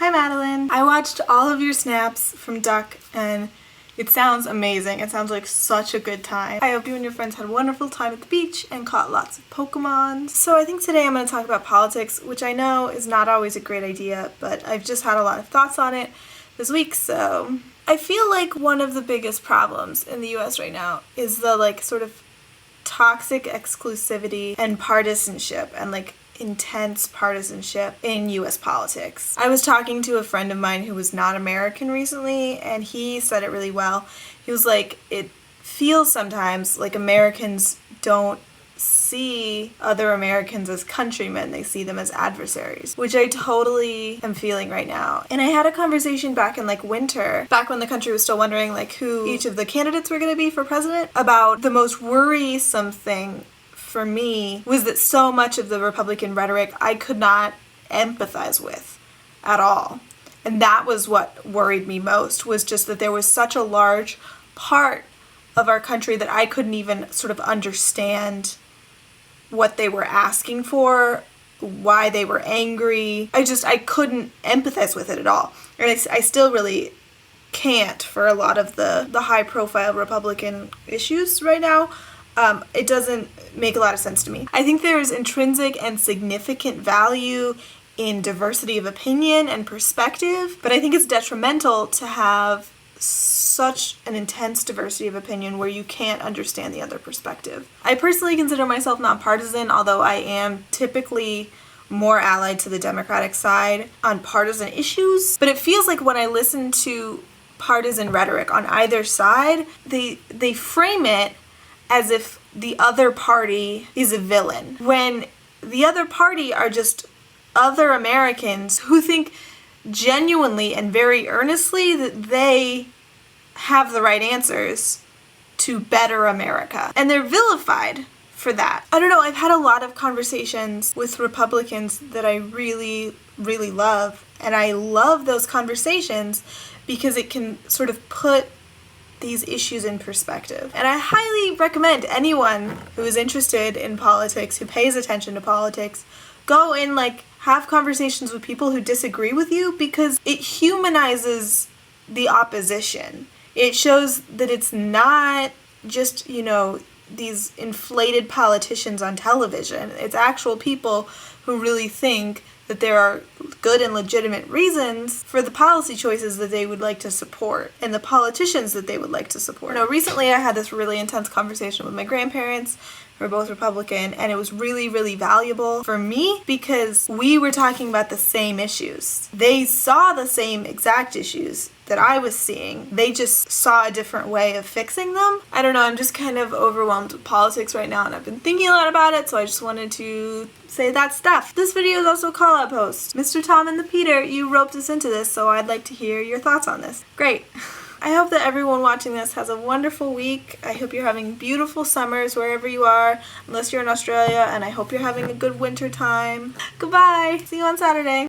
Hi Madeline. I watched all of your snaps from Duck and it sounds amazing. It sounds like such a good time. I hope you and your friends had a wonderful time at the beach and caught lots of Pokemon. So I think today I'm going to talk about politics, which I know is not always a great idea, but I've just had a lot of thoughts on it this week, so I feel like one of the biggest problems in the US right now is the sort of toxic exclusivity and partisanship and intense partisanship in US politics. I was talking to a friend of mine who was not American recently, and he said it really well. He was like, it feels sometimes like Americans don't see other Americans as countrymen, they see them as adversaries, which I totally am feeling right now. And I had a conversation back in winter, back when the country was still wondering who each of the candidates were going to be for president, about the most worrisome thing for me was that so much of the Republican rhetoric I could not empathize with at all. And that was what worried me most, was just that there was such a large part of our country that I couldn't even sort of understand what they were asking for, why they were angry. I couldn't empathize with it at all. And I still really can't for a lot of the high-profile Republican issues right now. It doesn't make a lot of sense to me. I think there is intrinsic and significant value in diversity of opinion and perspective, but I think it's detrimental to have such an intense diversity of opinion where you can't understand the other perspective. I personally consider myself nonpartisan, although I am typically more allied to the Democratic side on partisan issues, but it feels like when I listen to partisan rhetoric on either side, they frame it as if the other party is a villain, when the other party are just other Americans who think genuinely and very earnestly that they have the right answers to better America. And they're vilified for that. I don't know, I've had a lot of conversations with Republicans that I really, really love. And I love those conversations because it can sort of put these issues in perspective. And I highly recommend anyone who is interested in politics, who pays attention to politics, go and have conversations with people who disagree with you, because it humanizes the opposition. It shows that it's not just, these inflated politicians on television. It's actual people who really think that there are good and legitimate reasons for the policy choices that they would like to support and the politicians that they would like to support. Recently I had this really intense conversation with my grandparents, who are both Republican, and it was really, really valuable for me because we were talking about the same issues. They saw the same exact issues that I was seeing. They just saw a different way of fixing them. I don't know, I'm just kind of overwhelmed with politics right now, and I've been thinking a lot about it, so I just wanted to say that stuff. This video is also a call-out post. Mr. Tom and the Peter, you roped us into this, so I'd like to hear your thoughts on this. Great. I hope that everyone watching this has a wonderful week. I hope you're having beautiful summers wherever you are, unless you're in Australia, and I hope you're having a good winter time. Goodbye! See you on Saturday.